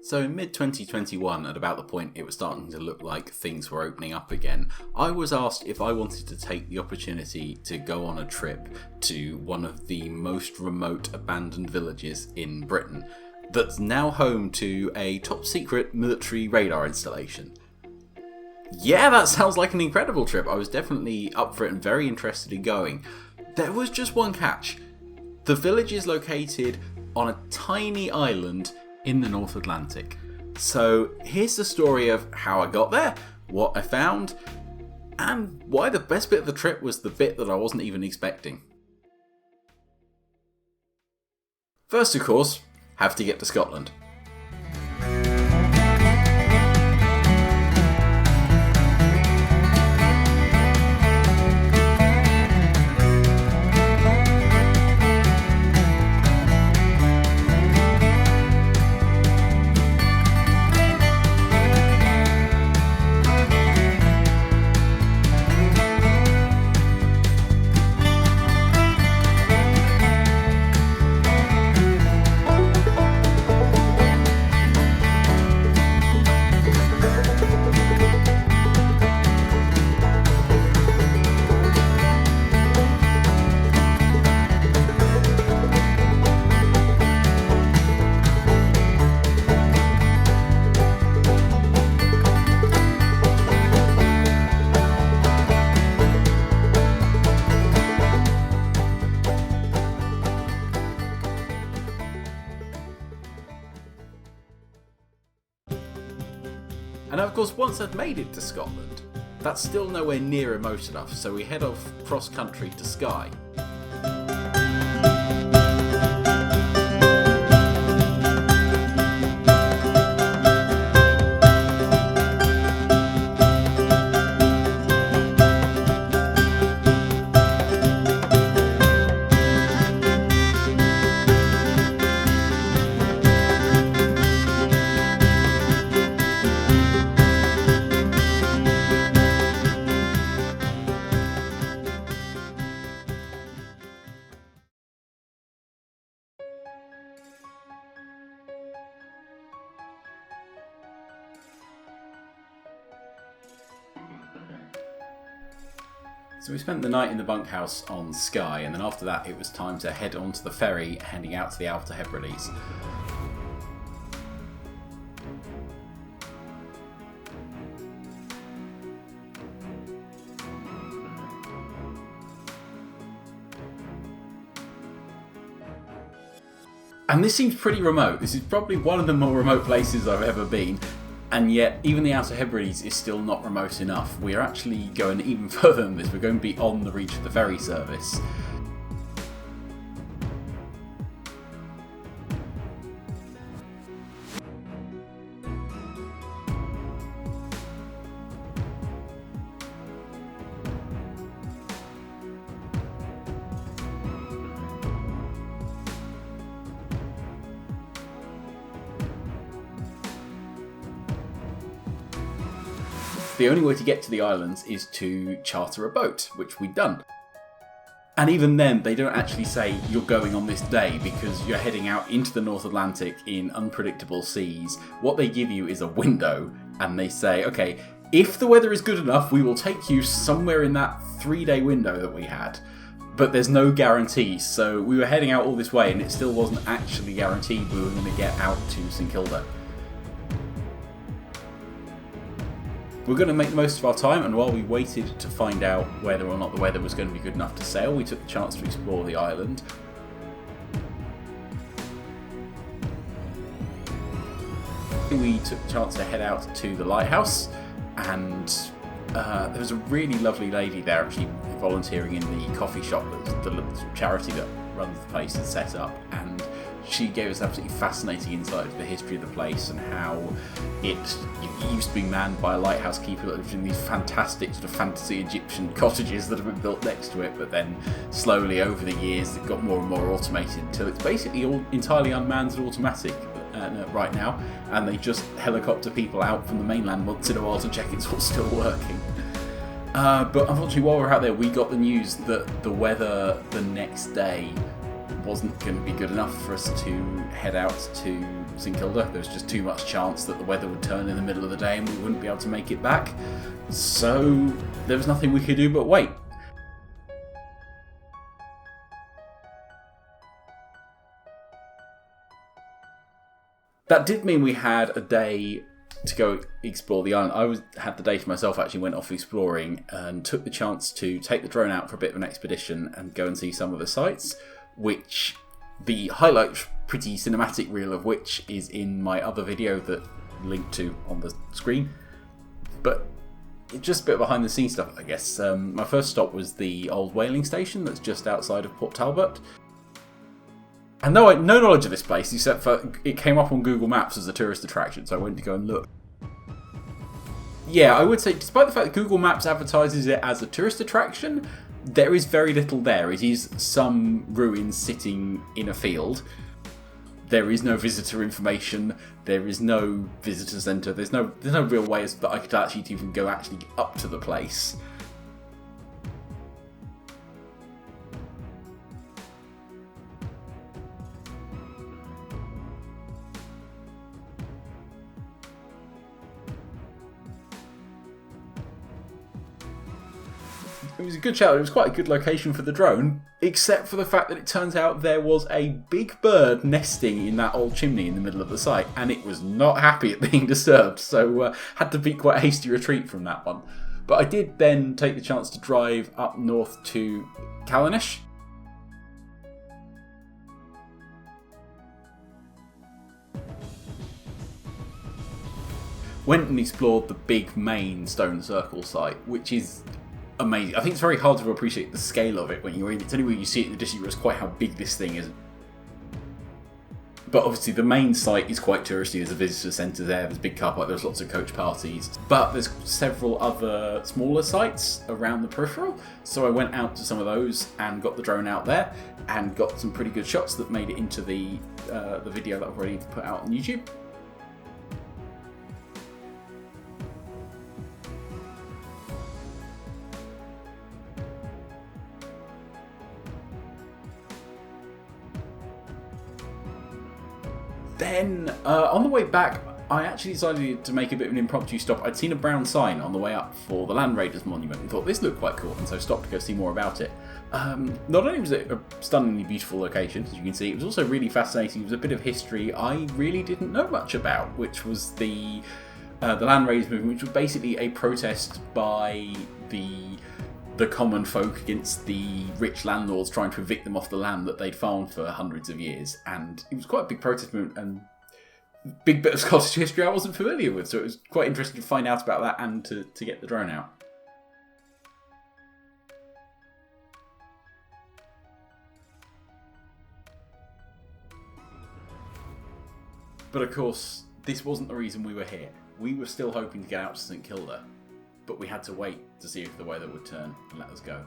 So in mid-2021, at about the point it was starting to look like things were opening up again, I was asked if I wanted to take the opportunity to go on a trip to one of the most remote abandoned villages in Britain that's now home to a top-secret military radar installation. Yeah, that sounds like an incredible trip. I was definitely up for it and very interested in going. There was just one catch. The village is located on a tiny island in the North Atlantic. So here's the story of how I got there, what I found, and why the best bit of the trip was the bit that I wasn't even expecting. First, of course, have to get to Scotland. And of course, once I'd made it to Scotland, that's still nowhere near remote enough, so we head off cross-country to Skye. So we spent the night in the bunkhouse on Skye, and then after that it was time to head onto the ferry heading out to the Outer Hebrides. And this seems pretty remote. This is probably one of the more remote places I've ever been. And yet, even the Outer Hebrides is still not remote enough. We're actually going even further than this. We're going beyond the reach of the ferry service. The only way to get to the islands is to charter a boat, which we'd done. And even then, they don't actually say you're going on this day because you're heading out into the North Atlantic in unpredictable seas. What they give you is a window, and they say, okay, if the weather is good enough, we will take you somewhere in that 3-day window that we had. But there's no guarantees, so we were heading out all this way and it still wasn't actually guaranteed we were going to get out to St Kilda. We're going to make the most of our time, and while we waited to find out whether or not the weather was going to be good enough to sail, we took the chance to explore the island. We took the chance to head out to the lighthouse, and there was a really lovely lady there actually volunteering in the coffee shop that the charity that runs the place had set up, and she gave us absolutely fascinating insight into the history of the place and how it used to be manned by a lighthouse keeper that lived in these fantastic sort of fantasy Egyptian cottages that have been built next to it, but then slowly over the years it got more and more automated until it's basically all entirely unmanned and automatic right now, and they just helicopter people out from the mainland once in a while to check it's all still working. But unfortunately, while we were out there, we got the news that the weather the next day wasn't going to be good enough for us to head out to St Kilda. There was just too much chance that the weather would turn in the middle of the day and we wouldn't be able to make it back. So there was nothing we could do but wait. That did mean we had a day to go explore the island. Had the day to myself, actually went off exploring and took the chance to take the drone out for a bit of an expedition and go and see some of the sites, which the highlight pretty cinematic reel of which is in my other video that linked to on the screen. But it's just a bit of behind the scenes stuff, I guess. My first stop was the old whaling station that's just outside of Port Talbot. And no knowledge of this place, except for it came up on Google Maps as a tourist attraction, so I went to go and look. Yeah, I would say, despite the fact that Google Maps advertises it as a tourist attraction, there is very little there. It is some ruins sitting in a field. There is no visitor information. There is no visitor centre. There's no real way that I could actually even go up to the place. It was a good shout. It was quite a good location for the drone, except for the fact that it turns out there was a big bird nesting in that old chimney in the middle of the site, and it was not happy at being disturbed, so had to be quite a hasty retreat from that one. But I did then take the chance to drive up north to Callanish. Went and explored the big main stone circle site, which is amazing. I think it's very hard to appreciate the scale of it when you're in it. It's only when you see it in the distance you realise quite how big this thing is. But obviously the main site is quite touristy. There's a visitor centre there, there's a big car park, there's lots of coach parties. But there's several other smaller sites around the peripheral. So I went out to some of those and got the drone out there and got some pretty good shots that made it into the video that I've already put out on YouTube. Then, on the way back, I actually decided to make a bit of an impromptu stop. I'd seen a brown sign on the way up for the Land Raiders monument and thought this looked quite cool, and so stopped to go see more about it. Not only was it a stunningly beautiful location, as you can see, it was also really fascinating. It was a bit of history I really didn't know much about, which was the Land Raiders movement, which was basically a protest by the common folk against the rich landlords trying to evict them off the land that they'd farmed for hundreds of years. And it was quite a big protest movement and big bit of Scottish history I wasn't familiar with, so it was quite interesting to find out about that and to get the drone out. But of course, this wasn't the reason we were here. We were still hoping to get out to St Kilda, but we had to wait to see if the weather would turn and let us go.